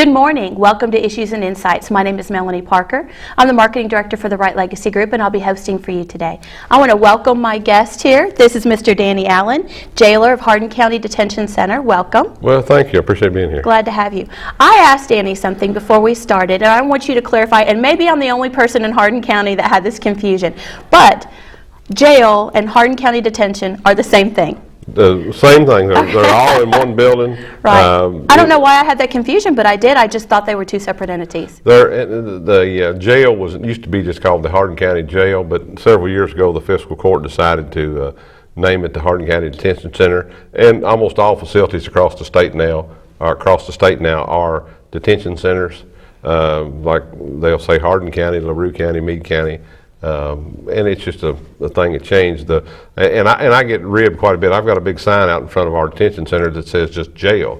Good morning. Welcome to Issues and Insights. My name is Melanie Parker. I'm the Marketing Director for the Right Legacy Group, and I'll be hosting for you today. I want to welcome my guest here. This is Mr. Danny Allen, jailer of Hardin County Detention Center. Welcome. Well, thank you. I appreciate being here. Glad to have you. I asked Danny something before we started, and I want you to clarify, and maybe I'm the only person in Hardin County that had this confusion, but jail and Hardin County Detention are the same thing. The same thing. They're all in one building. Right. I don't know why I had that confusion, but I did. I just thought they were two separate entities. The jail used to be just called the Hardin County Jail, but several years ago the fiscal court decided to name it the Hardin County Detention Center, and almost all facilities across the state now are detention centers. Like they'll say Hardin County, LaRue County, Meade County. And it's just a thing that changed. And I get ribbed quite a bit. I've got a big sign out in front of our detention center that says just jail.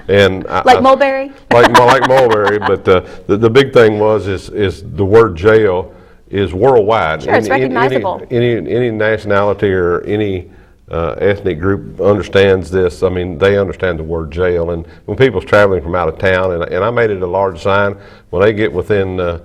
And Mulberry? Like Mulberry, but the big thing is the word jail is worldwide. Sure, it's recognizable. Any nationality or any ethnic group understands this. I mean, they understand the word jail. And when people's traveling from out of town, and I made it a large sign, when they get within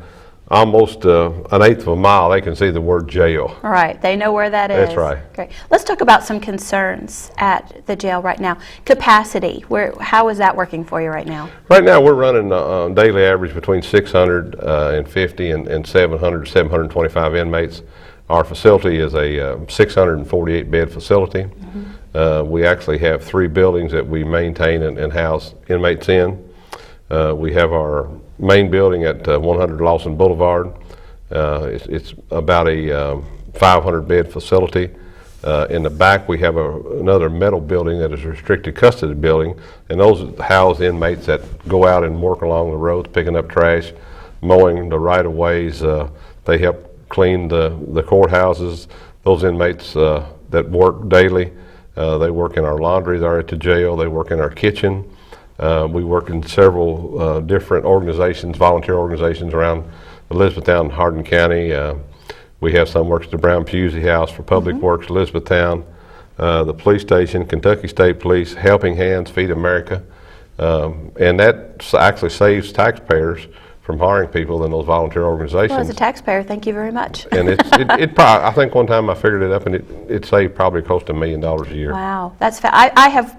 almost an eighth of a mile, they can see the word jail. All right, they know where that is. That's right. Great. Let's talk about some concerns at the jail right now. Capacity, how is that working for you right now? Right now we're running on daily average between 650 and 700, 725 inmates. Our facility is a 648 bed facility. Mm-hmm. We actually have 3 buildings that we maintain and house inmates in. We have our main building at 100 Lawson Boulevard. It's about a 500 bed facility. In the back we have another metal building that is a restricted custody building, and those house inmates that go out and work along the roads picking up trash, mowing the right of ways. They help clean the courthouses. Those inmates that work daily, they work in our laundry there at the jail. They work in our kitchen. We work in several different organizations, volunteer organizations around Elizabethtown and Hardin County. We have some works at the Brown Pusey House for Public Works, Elizabethtown, the police station, Kentucky State Police, Helping Hands, Feed America, and that actually saves taxpayers from hiring people in those volunteer organizations. Well, as a taxpayer, thank you very much. And it probably, I think one time I figured it up, and it saved probably close to $1 million a year. Wow, that's I have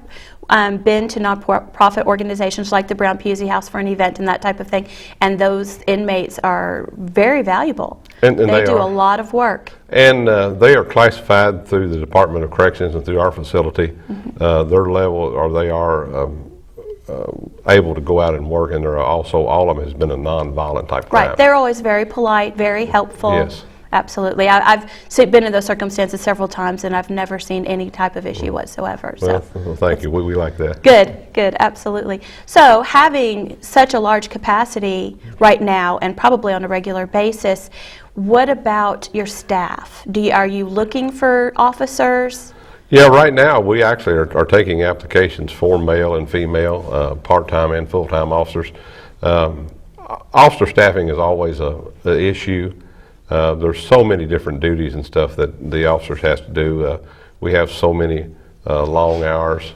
been to nonprofit organizations like the Brown Pusey House for an event and that type of thing, and those inmates are very valuable. And they do a lot of work. And they are classified through the Department of Corrections and through our facility. Mm-hmm. Their level, or they are able to go out and work, and they're also, all of them has been a non-violent type crime. Right, they're always very polite, very helpful. Yes. Absolutely. I've been in those circumstances several times, and I've never seen any type of issue whatsoever. Well, thank you. We like that. Good, absolutely. So having such a large capacity right now, and probably on a regular basis, what about your staff? Are you looking for officers? Yeah, right now we actually are taking applications for male and female, part-time and full-time officers. Officer staffing is always an issue. There's so many different duties and stuff that the officers has to do. We have so many long hours.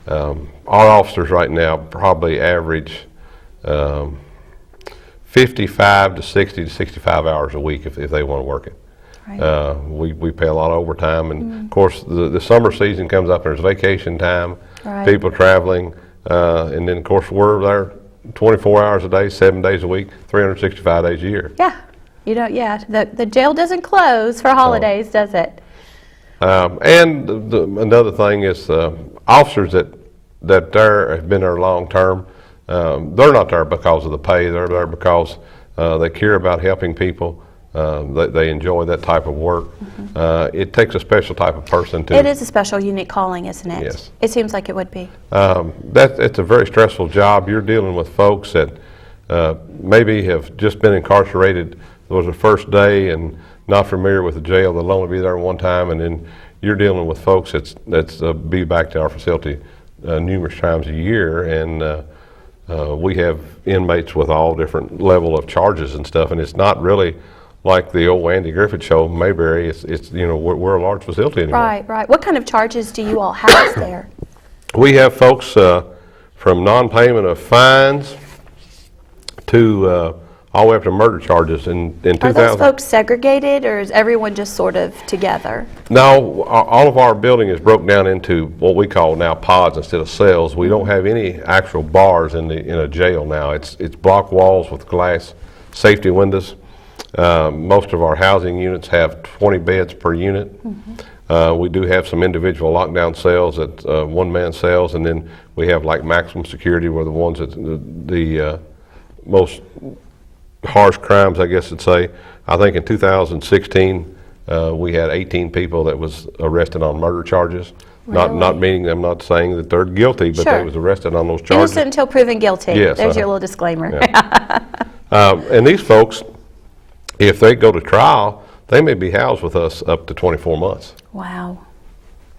Our officers right now probably average 55 to 60 to 65 hours a week if they want to work it. Right. We pay a lot of overtime, and of course the summer season comes up, there's vacation time, right. People traveling, and then of course we're there 24 hours a day, 7 days a week, 365 days a year. Yeah. The jail doesn't close for holidays, does it? And another thing is officers that have been there long term, they're not there because of the pay. They're there because they care about helping people. They enjoy that type of work. Mm-hmm. It takes a special type of person to. It is a special, unique calling, isn't it? Yes. It seems like it would be. It's a very stressful job. You're dealing with folks that maybe have just been incarcerated. It was the first day and not familiar with the jail. They'll only be there one time, and then you're dealing with folks that's be back to our facility numerous times a year, and we have inmates with all different level of charges and stuff, and it's not really like the old Andy Griffith show, Mayberry. It's we're a large facility anymore. Right. What kind of charges do you all have there? We have folks from non-payment of fines to all the way up to murder charges. In Are 2000. those folks segregated, or is everyone just sort of together? No, all of our building is broke down into what we call now pods instead of cells. We don't have any actual bars in a jail now. It's block walls with glass safety windows. Most of our housing units have 20 beds per unit. We do have some individual lockdown cells that one-man cells, and then we have like maximum security where the ones that the most harsh crimes, I guess I'd say. I think in 2016 we had 18 people that was arrested on murder charges. Really? Not meaning, I'm not saying that they're guilty, but Sure. they was arrested on those charges. Innocent until proven guilty. Yes, There's your little disclaimer. And these folks, if they go to trial, they may be housed with us up to 24 months. Wow.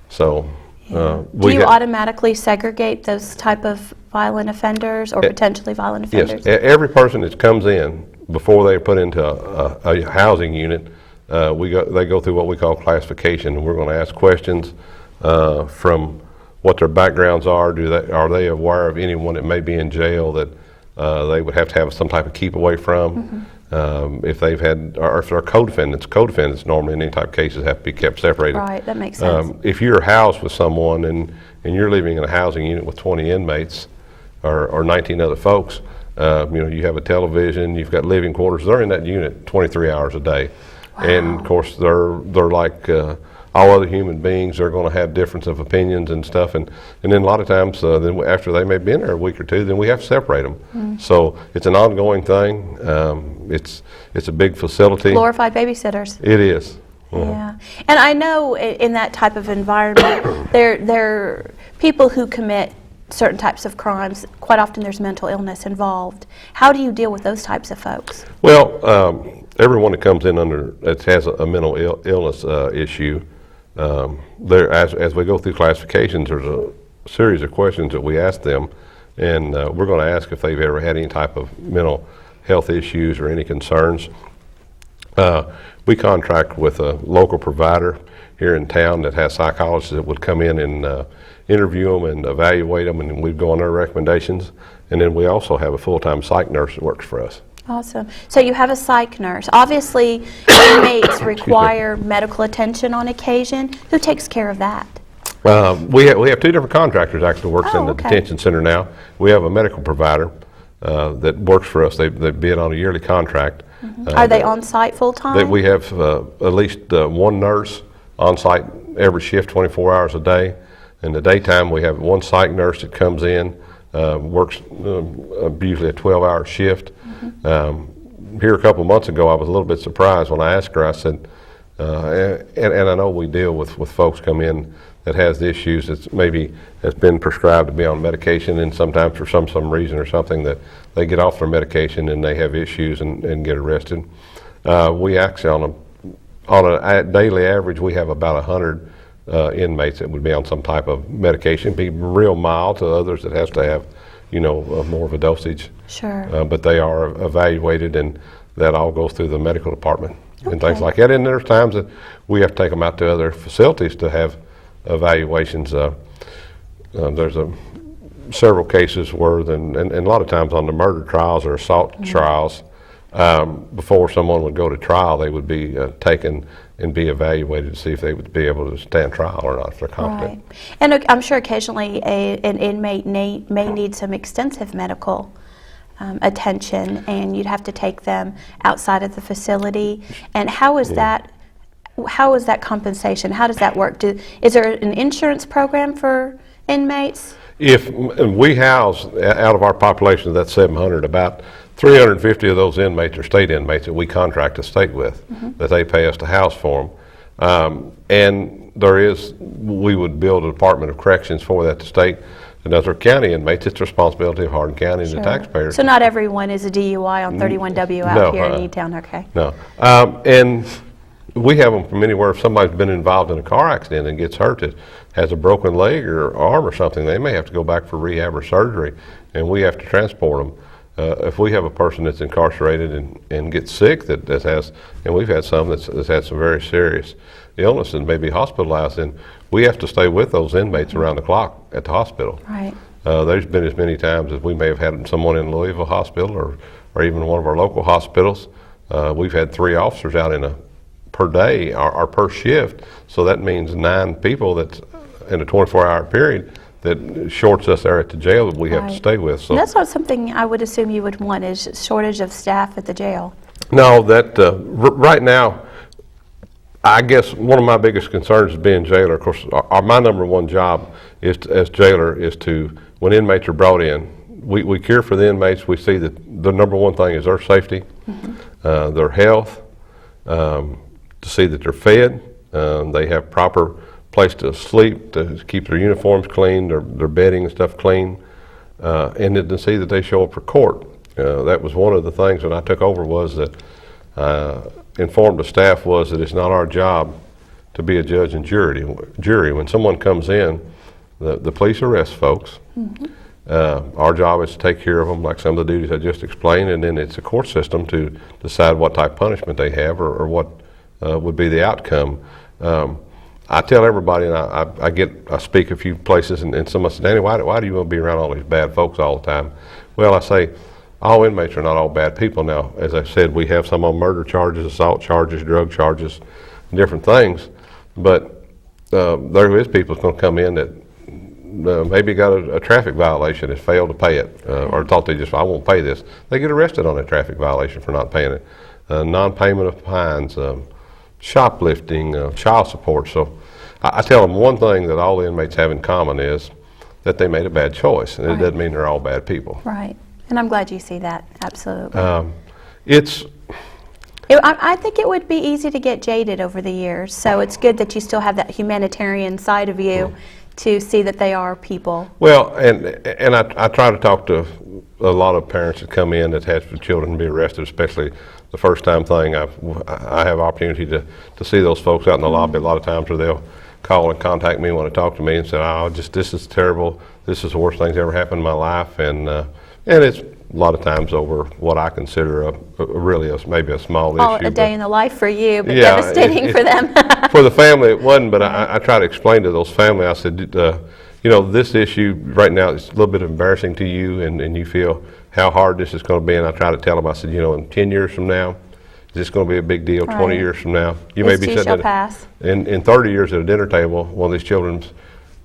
So Do you automatically segregate those type of violent offenders or potentially violent offenders? Yes, every person that comes in before they're put into a housing unit, they go through what we call classification, and we're going to ask questions from what their backgrounds are. Are they aware of anyone that may be in jail that they would have to have some type of keep away from? If they've had, or if they're co-defendants normally in any type of cases have to be kept separated. Right, that makes sense. If you're housed with someone and you're living in a housing unit with 20 inmates or 19 other folks, you have a television, you've got living quarters. They're in that unit 23 hours a day. Wow. And of course they're like all other human beings. They're going to have difference of opinions and stuff, and then a lot of times then after they may have been there a week or two, then we have to separate them. So it's an ongoing thing. It's a big facility. Glorified babysitters. It is. Yeah, and I know in that type of environment, there are people who commit certain types of crimes. Quite often there's mental illness involved. How do you deal with those types of folks? Well, everyone that comes in that has a mental illness issue, as we go through classifications, there's a series of questions that we ask them, and we're going to ask if they've ever had any type of mental health issues or any concerns. We contract with a local provider here in town that has psychologists that would come in and interview them and evaluate them, and we'd go on their recommendations. And then we also have a full-time psych nurse that works for us. Awesome. So you have a psych nurse. Obviously, inmates require medical attention on occasion. Who takes care of that? We have two different contractors actually works in the okay. detention center now. We have a medical provider that works for us. They bid on a yearly contract. Are they on site full time? We have at least one nurse on site every shift, 24 hours a day. In the daytime, we have one psych nurse that comes in, works usually a 12-hour shift. Here a couple of months ago, I was a little bit surprised when I asked her. I said, and I know we deal with folks come in that has issues that's maybe has been prescribed to be on medication, and sometimes for some reason or something that they get off their medication and they have issues and get arrested. We actually on a daily average, we have about 100 inmates that would be on some type of medication, be real mild to others that has to have, more of a dosage. Sure. But they are evaluated, and that all goes through the medical department and things like that. And there's times that we have to take them out to other facilities to have evaluations. There's several cases where, and a lot of times on the murder trials or assault trials, before someone would go to trial, they would be taken and be evaluated to see if they would be able to stand trial or not, if they're competent. Right. And I'm sure occasionally an inmate may need some extensive medical attention, and you'd have to take them outside of the facility. And how is that compensation? How does that work? Is there an insurance program for inmates? If we house, out of our population of that 700, about 350 of those inmates are state inmates that we contract the state with, that they pay us to house for them. And we would build a Department of Corrections for that, the state. And as our county inmates, it's the responsibility of Hardin County and the taxpayers. So not everyone is a DUI on 31W out here in E-Town, okay. No. And we have them from anywhere. If somebody's been involved in a car accident and gets hurt, that has a broken leg or arm or something, they may have to go back for rehab or surgery, and we have to transport them. If we have a person that's incarcerated and gets sick and we've had some that's had some very serious illness and may be hospitalized, then we have to stay with those inmates around the clock at the hospital. Right. There's been as many times as we may have had someone in Louisville Hospital or or even one of our local hospitals, we've had 3 officers out per day or per shift. So that means 9 people that's in a 24-hour period that shorts us there at the jail that we have to stay with. So And that's not something I would assume you would want, is shortage of staff at the jail. no, that right now, I guess one of my biggest concerns is being jailer. Of course, my number one job is as jailer is to, when inmates are brought in, we care for the inmates. We see that the number one thing is their safety, their health, to see that they're fed, they have proper place to sleep, to keep their uniforms clean, their bedding and stuff clean, and then to see that they show up for court. That was one of the things when I took over, was that informed the staff was that it's not our job to be a judge and jury. When someone comes in, the police arrest folks. Our job is to take care of them, like some of the duties I just explained, and then it's a court system to decide what type of punishment they have or what would be the outcome. I tell everybody, and I speak a few places, and someone says, Danny, why do you want to be around all these bad folks all the time? Well, I say, all inmates are not all bad people. Now, as I said, we have some on murder charges, assault charges, drug charges, different things, but there is people that's going to come in that maybe got a traffic violation, has failed to pay it, or thought I won't pay this. They get arrested on a traffic violation for not paying it. Non-payment of fines, shoplifting, child support. So I tell them one thing that all the inmates have in common is that they made a bad choice, and it doesn't mean they're all bad people. Right. And I'm glad you see that. Absolutely. I think it would be easy to get jaded over the years, so it's good that you still have that humanitarian side of you to see that they are people. Well, and I try to talk to a lot of parents that come in that have children be arrested, especially the first time thing. I have opportunity to see those folks out in the lobby a lot of times, where they'll call and contact me, want to talk to me, and say, "Oh, this is terrible. This is the worst thing that's ever happened in my life," and it's a lot of times over what I consider maybe a small issue. A day in the life for you, but devastating for them. For the family, it wasn't, but I try to explain to those families, I said, this issue right now is a little bit embarrassing to you, and you feel how hard this is going to be, and I try to tell them, I said, in 10 years from now, is this going to be a big deal? 20 years from now, you may be sitting in 30 years at a dinner table, one of these children's,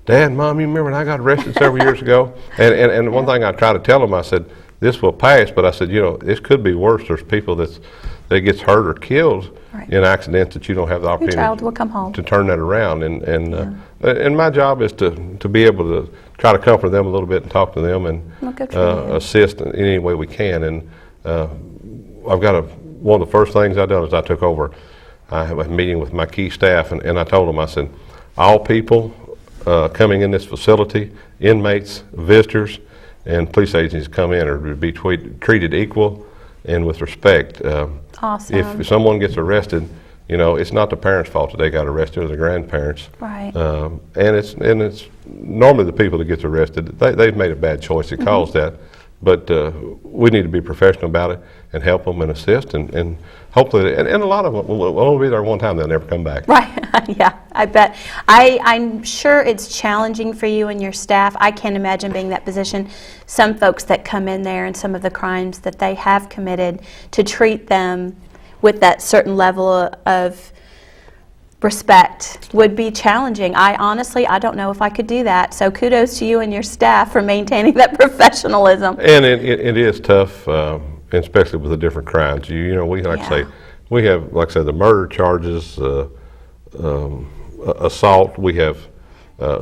Dad, Mom, you remember when I got arrested several years ago? And one thing I try to tell them, I said, this will pass, but I said, this could be worse. There's people that gets hurt or killed in accidents that you don't have the opportunity. Your child will come home. To turn that around, and my job is to be able to try to comfort them a little bit and talk to them and assist in any way we can. And I've got one of the first things I done as I took over, I have a meeting with my key staff, and I told them, I said, all people coming in this facility, inmates, visitors, and police agencies come in are to be treated equal and with respect. Awesome. If someone gets arrested, it's not the parents' fault that they got arrested, or the grandparents. Right. And it's normally the people that gets arrested, they've made a bad choice that caused that. But we need to be professional about it and help them and assist, and hopefully, and a lot of them will only be there one time, they'll never come back. Right, yeah, I bet. I'm sure it's challenging for you and your staff. I can't imagine being in that position. Some folks that come in there and some of the crimes that they have committed, to treat them with that certain level of respect would be challenging. I don't know if I could do that. So kudos to you and your staff for maintaining that professionalism. And it is tough, especially with the different crimes. We we have, like I said, the murder charges, assault. We have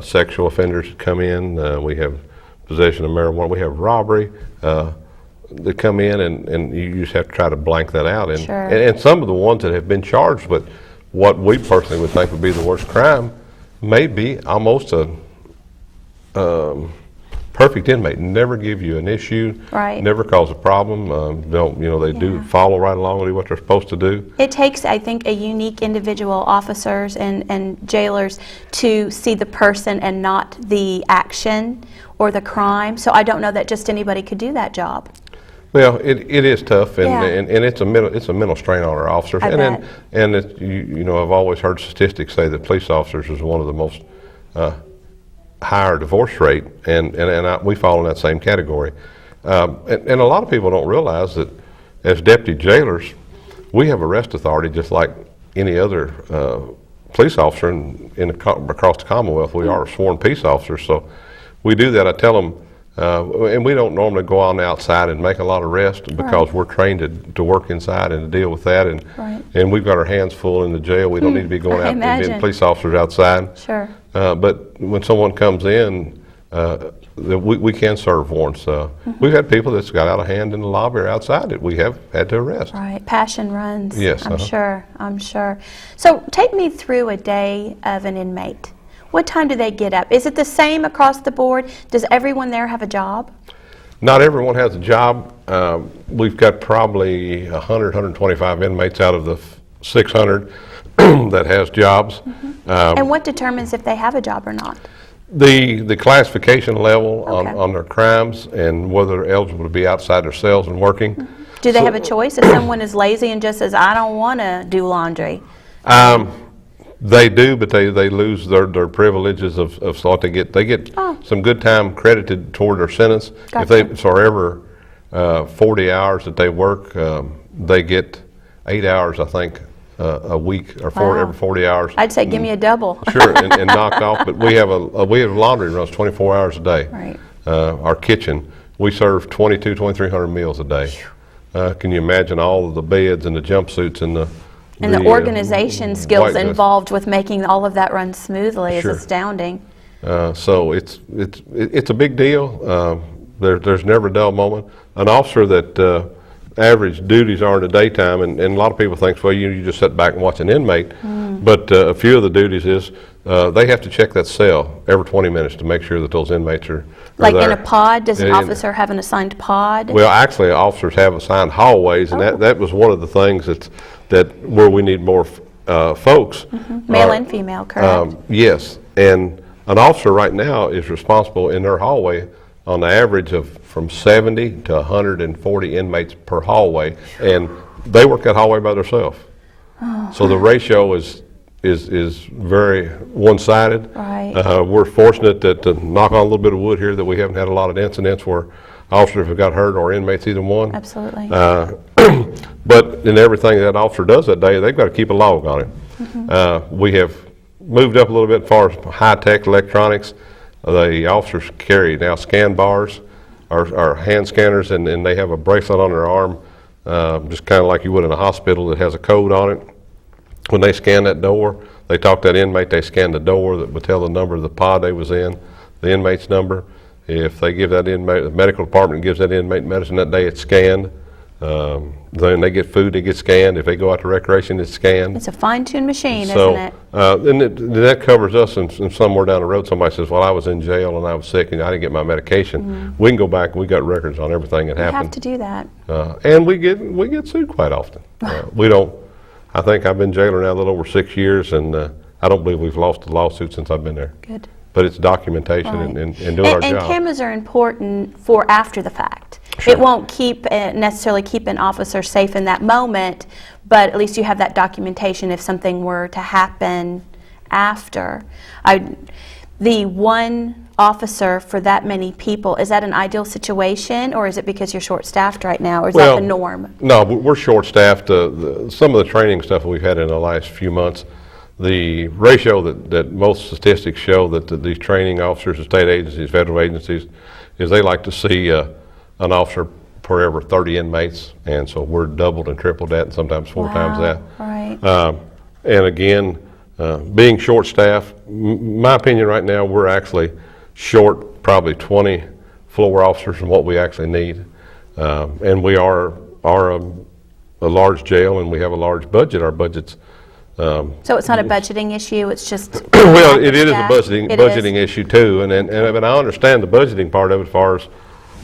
sexual offenders that come in. We have possession of marijuana. We have robbery that come in, and you just have to try to blank that out. And some of the ones that have been charged with what we personally would think would be the worst crime may be almost a perfect inmate. Never give you an issue, never cause a problem. They do follow right along with what they're supposed to do. It takes, I think, a unique individual, officers and jailers, to see the person and not the action or the crime. So I don't know that just anybody could do that job. Well, it is tough, and it's a mental strain on our officers. I've always heard statistics say that police officers is one of the most higher divorce rate, and we fall in that same category. And a lot of people don't realize that as deputy jailers, we have arrest authority just like any other police officer across the Commonwealth. We are sworn peace officers, so we do that. I tell them, and we don't normally go on outside and make a lot of arrests because we're trained to work inside and to deal with that, and we've got our hands full in the jail. We don't need to be going out and being police officers outside. Sure. But when someone comes in, we can serve warrants. We've had people that's got out of hand in the lobby or outside that we have had to arrest. Right, passion runs. Yes. I'm sure. So take me through a day of an inmate. What time do they get up? Is it the same across the board? Does everyone there have a job? Not everyone has a job. We've got probably 100, 125 inmates out of the 600 that has jobs. And what determines if they have a job or not? The classification level on their crimes and whether they're eligible to be outside their cells and working. Do they have a choice if someone is lazy and just says, I don't want to do laundry? They do, but they lose their privileges of what they get. They get some good time credited toward their sentence. Gotcha. If they, for every 40 hours that they work, they get 8 hours, I think, a week, or every 40 hours. I'd say give me a double. Sure, and knocked off. But we have laundry runs 24 hours a day. Right. Our kitchen, we serve 2,300 meals a day. Can you imagine all of the beds and the jumpsuits and the organization skills whiteness involved with making all of that run smoothly is astounding. So it's a big deal. There's never a dull moment. An officer that average duties are in the daytime, and a lot of people think, well, you just sit back and watch an inmate. But a few of the duties is they have to check that cell every 20 minutes to make sure that those inmates are like there. in a pod? Does an officer have an assigned pod? Well, actually, officers have assigned hallways, and that was one of the things that where we need more folks. Male and female, correct? Yes, and an officer right now is responsible in their hallway on the average of from 70 to 140 inmates per hallway, and they work that hallway by themselves. So the ratio is very one-sided. Right. We're fortunate that, to knock on a little bit of wood here, that we haven't had a lot of incidents where officers have got hurt or inmates, either one. Absolutely. But in everything that officer does that day, they've got to keep a log on it. We have moved up a little bit as far as high-tech electronics. The officers carry now scan bars, or hand scanners, and they have a bracelet on their arm, just kind of like you would in a hospital, that has a code on it. When they scan that door, they talk to that inmate, they scan the door that would tell the number of the pod they was in, the inmate's number. If they give that inmate, the medical department gives that inmate medicine that day, it's scanned. Then they get food, it gets scanned. If they go out to recreation, it's scanned. It's a fine-tuned machine, So, isn't it? and that covers us, and somewhere down the road somebody says, well, I was in jail and I was sick and I didn't get my medication. We can go back and we got records on everything that You happened. have to do that. And we get sued quite often. We don't. I think I've been jailer now a little over 6 years, and I don't believe we've lost a lawsuit since I've been there. Good. But it's documentation Right. and doing our And job. cameras are important for after the fact. Sure. It won't necessarily keep an officer safe in that moment, but at least you have that documentation if something were to happen after. The one officer for that many people, is that an ideal situation, or is it because you're short-staffed right now, or is that the norm? No, we're short-staffed. Some of the training stuff we've had in the last few months, the ratio that most statistics show that these training officers of state agencies, federal agencies, is they like to see an officer per every 30 inmates, and so we're doubled and tripled that, and sometimes four times that. Right. And again, being short-staffed, my opinion right now, we're actually short probably 20 floor officers from what we actually need. And we are a large jail, and we have a large budget. Our budget's So it's not a budgeting issue, it's just well, it is a staff? budgeting issue too, and I understand the budgeting part of it as far as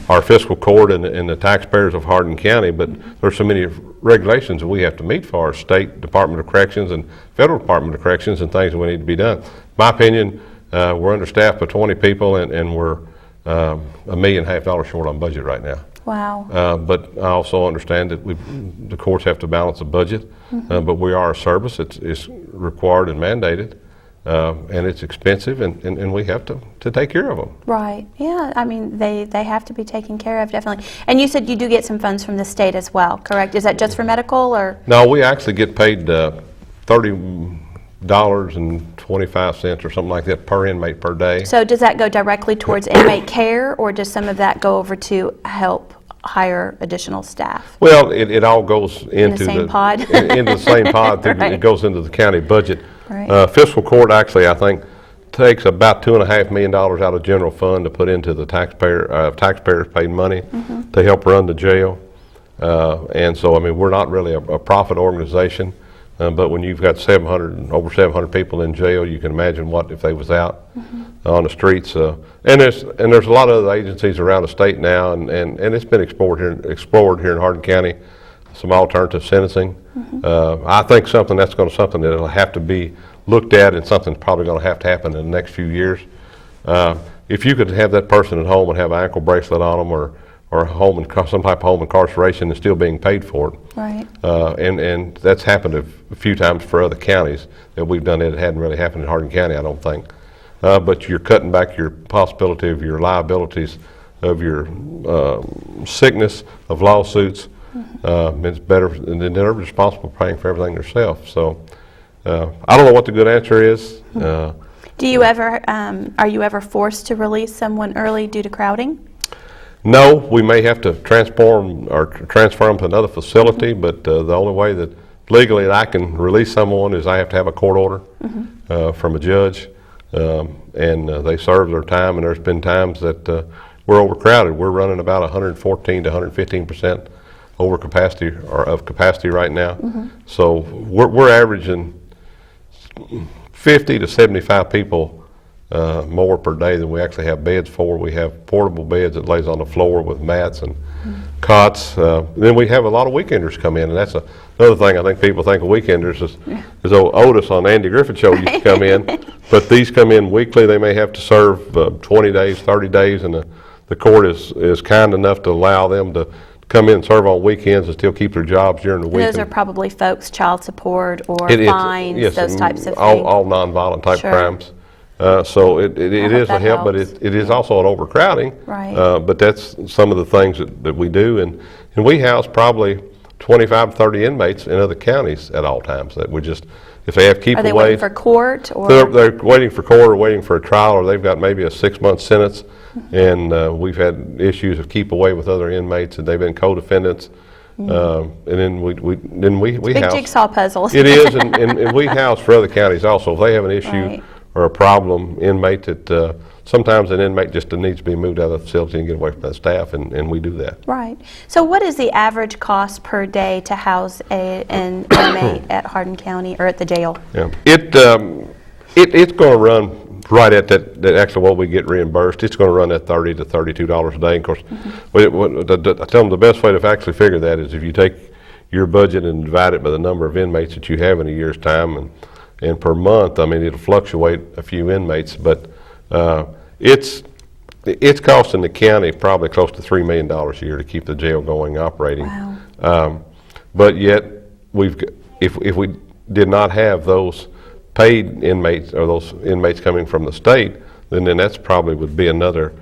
our fiscal court and the taxpayers of Hardin County, but there's so many regulations that we have to meet for our state Department of Corrections and federal Department of Corrections and things that we need to be done. My opinion, we're understaffed by 20 people, and we're $1.5 million short on budget right now. Wow. But I also understand that the courts have to balance the budget, but we are a service. It's required and mandated and it's expensive, and we have to take care of them. Right. Yeah. I mean, they have to be taken care of, definitely. And you said you do get some funds from the state as well, correct? Is that just for medical or? No, we actually get paid $30.25 or something like that per inmate per day. So does that go directly towards inmate care, or does some of that go over to help hire additional staff? Well, it all goes into same pod? into the same pod. Right. It goes into the county budget. Right. Fiscal court actually, I think, takes about $2.5 million out of general fund to put into the taxpayers paid money to help run the jail. And so, I mean, we're not really a profit organization, but when you've got over 700 people in jail, you can imagine what if they was out on the streets. And there's a lot of other agencies around the state now, and it's been explored here in Hardin County, some alternative sentencing. I think something that'll have to be looked at, and something's probably going to have to happen in the next few years. If you could have that person at home and have an ankle bracelet on them, or some type of home incarceration, and still being paid for it. Right. And that's happened a few times for other counties that we've done it. It hadn't really happened in Hardin County, I don't think. But you're cutting back your possibility of your liabilities, of your sickness, of lawsuits. It's better, and they're responsible for paying for everything themselves. So I don't know what the good answer is. Do you ever, are you ever forced to release someone early due to crowding? No, we may have to transfer them to another facility, but the only way that legally that I can release someone is I have to have a court order from a judge, and they serve their time. And there's been times that we're overcrowded. We're running about 114 to 115% over capacity of capacity right now. So we're averaging 50 to 75 people more per day than we actually have beds for. We have portable beds that lays on the floor with mats and cots. Then we have a lot of weekenders come in, and that's another thing I think people think of weekenders is old Otis on Andy Griffith Show used to come in, but these come in weekly. They may have to serve 20 days, 30 days, and the court is kind enough to allow them to come in and serve on weekends and still keep their jobs during the week. Those are probably folks, child support or It is, fines, yes, those types of things. all nonviolent type Sure. crimes. So it is a that help, but helps. it is also an overcrowding. Right. But that's some of the things that we do, and we house probably 25 to 30 inmates in other counties at all times. That we just, if they have keep Are they away, waiting for court or? they're waiting for court or waiting for a trial, or they've got maybe a 6-month sentence, and we've had issues of keep away with other inmates, and they've been co-defendants. And then we Big house. jigsaw puzzles. It is, and we house for other counties also. If they have an issue Right. or a problem inmate that sometimes an inmate just needs to be moved out of the facility and get away from that staff, and we do that. Right. So what is the average cost per day to house an inmate at Hardin County or at the jail? Yeah. It's going to run right at that actually what we get reimbursed. It's going to run at $30 to $32 a day. Of course, I tell them the best way to actually figure that is if you take your budget and divide it by the number of inmates that you have in a year's time, and per month, I mean, it'll fluctuate a few inmates, but it's costing the county probably close to $3 million a year to keep the jail going, operating. Wow. But yet, if we did not have those paid inmates, or those inmates coming from the state, then that's probably would be another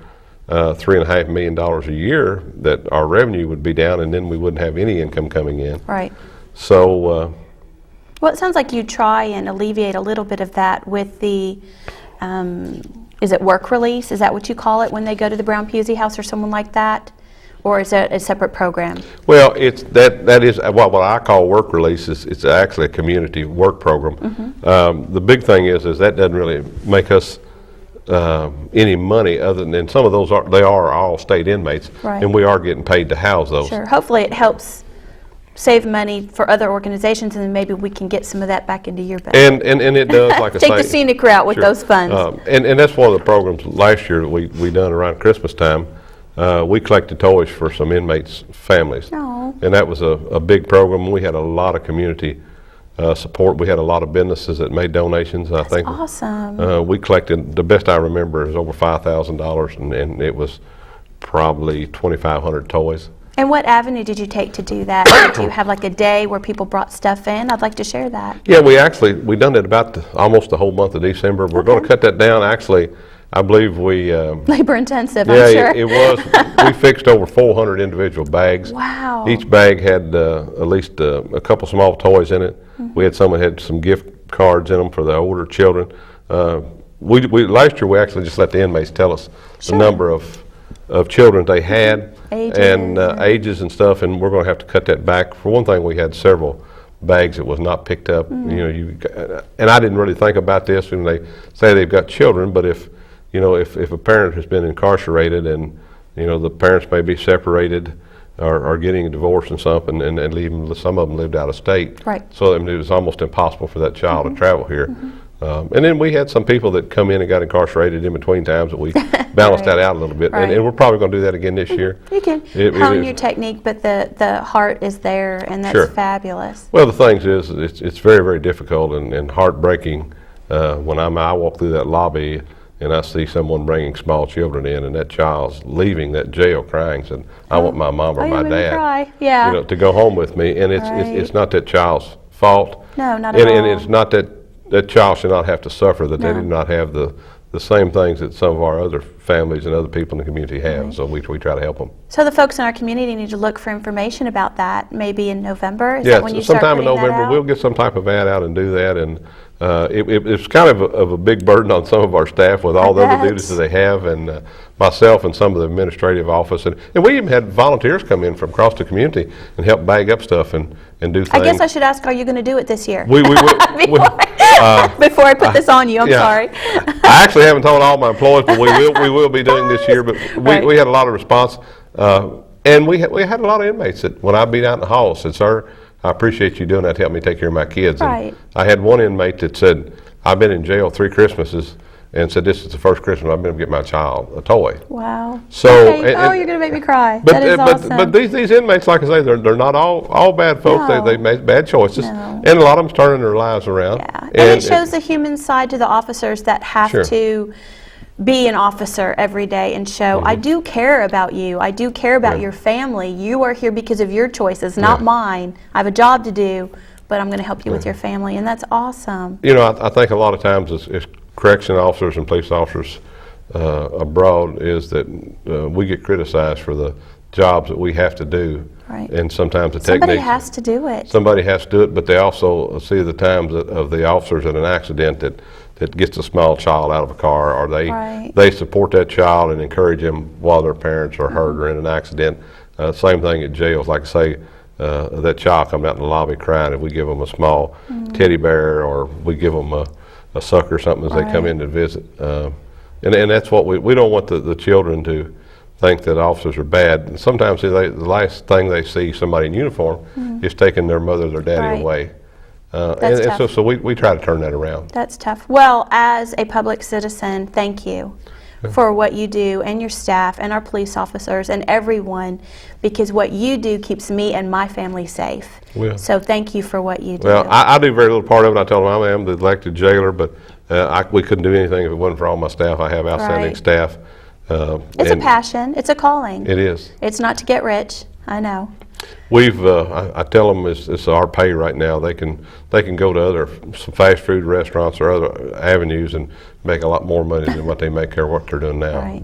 $3.5 million a year that our revenue would be down, and then we wouldn't have any income coming in. Right. So. Well, it sounds like you try and alleviate a little bit of that with the, is it work release? Is that what you call it when they go to the Brown Pusey House or someone like that? Or is it a separate program? Well, it's that is what I call work release. It's actually a community work program. The big thing is that doesn't really make us any money other than some of those they are all state inmates, Right. and we are getting paid to house those. Sure. Hopefully it helps save money for other organizations, and then maybe we can get some of that back into your budget. And it does, like I say. Take the scenic route with Sure. those funds. And that's one of the programs last year that we done around Christmas time. We collected toys for some inmates' families. Aw. And that was a big program. We had a lot of community support. We had a lot of businesses that made donations. I think Awesome. we collected, the best I remember, is over $5,000, and it was probably 2,500 toys. And what avenue did you take to do that? Did you have like a day where people brought stuff in? I'd like to share that. Yeah, we done it about almost the whole month of December. We're going to cut that down. Actually, I believe we... Labor intensive, yeah, I'm sure. it was. We fixed over 400 individual bags. Wow. Each bag had at least a couple small toys in it. We had some that had some gift cards in them for the older children. Last year we actually just let the inmates tell us the number of children they had and ages and stuff, and we're going to have to cut that back. For one thing, we had several bags that was not picked up. And I didn't really think about this when they say they've got children, but if a parent has been incarcerated and the parents may be separated or getting a divorce and something, and leaving, some of them lived out of state. Right. So it was almost impossible for that child to travel here. And then we had some people that come in and got incarcerated in between times that we balanced that out a little bit. Right. And we're probably going to do that again this year. You can hone your technique, but the heart is there, and that's fabulous. Well, the thing is, it's very, very difficult and heartbreaking when I walk through that lobby and I see someone bringing small children in, and that child's leaving that jail crying, saying, "I want my mom or my dad, cry. Yeah. To go home with me." And it's not that child's fault. No, not at all. And it's not that child should not have to suffer, that they did not have the same things that some of our other families and other people in the community have. Right. So we try to help them. So the folks in our community need to look for information about that, maybe in November? Is yeah, that when you start sometime in putting that November out? we'll get some type of ad out and do that. And it's kind of a big burden on some of our staff with all the other duties that they have, and myself and some of the administrative office. And we even had volunteers come in from across the community and help bag up stuff and do things. I guess I should ask, are you going to do it this year? We Before I put this on you, I'm sorry. I actually haven't told all my employees, but we will be doing this year. But we had a lot of response, and we had a lot of inmates that when I'd be out in the hall said, "Sir, I appreciate you doing that to help me take care of my kids." Right. And I had one inmate that said, "I've been in jail 3 Christmases," and said, "This is the first Christmas I've been able to get my child a toy." Wow. So, okay. You're going to make me cry. But, that is awesome. But these inmates, like I say, they're not all bad folks. No. They make bad choices, No. and a lot of them's turning their lives around. Yeah. And it shows the human side to the officers that have to be an officer every day and show, I do care about you. I do care about your family. You are here because of your choices, not mine. I have a job to do, but I'm going to help you with your family, and that's awesome. I think a lot of times as correction officers and police officers abroad is that we get criticized for the jobs that we have to do. Right. And sometimes the Somebody techniques. has to do it. Somebody has to do it, but they also see the times of the officers in an accident that gets a small child out of a car, or they support that child and encourage them while their parents are hurt or in an accident. Same thing at jails. Like say, that child coming out in the lobby crying, if we give them a small teddy bear or we give them a sucker or something as they come in to visit. And that's what we don't want the children to think that officers are bad. And sometimes the last thing they see somebody in uniform is taking their mother or their daddy away. And so we try to turn that around. That's tough. Well, as a public citizen, thank you for what you do, and your staff and our police officers and everyone, because what you do keeps me and my family safe. So thank you for what you do. Well, I do very little part of it. I told them I am the elected jailer, but we couldn't do anything if it wasn't for all my staff. I have outstanding staff. It's a passion. It's a calling. It is. It's not to get rich. I know. I tell them it's our pay right now. They can go to some fast food restaurants or other avenues and make a lot more money than what they make here what they're doing now.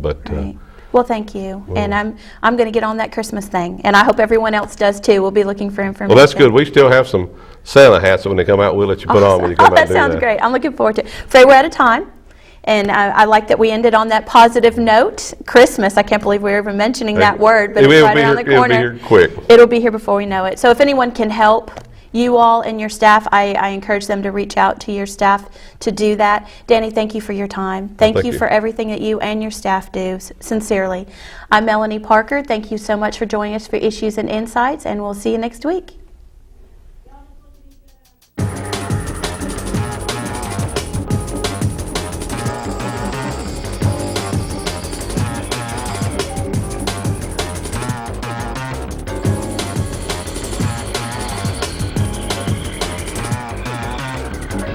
Well, thank you. And I'm going to get on that Christmas thing, and I hope everyone else does too. We'll be looking for information. Well, that's good. We still have some Santa hats that when they come out, we'll let you put on when you come out and do that. That sounds great. I'm looking forward to it. So we're out of time. And I like that we ended on that positive note. Christmas, I can't believe we're even mentioning that word, but it's right around the corner. It'll be here quick. It'll be here before we know it. So if anyone can help you all and your staff, I encourage them to reach out to your staff to do that. Danny, thank you for your time. Thank you for everything that you and your staff do, sincerely. I'm Melanie Parker. Thank you so much for joining us for Issues and Insights, and we'll see you next week.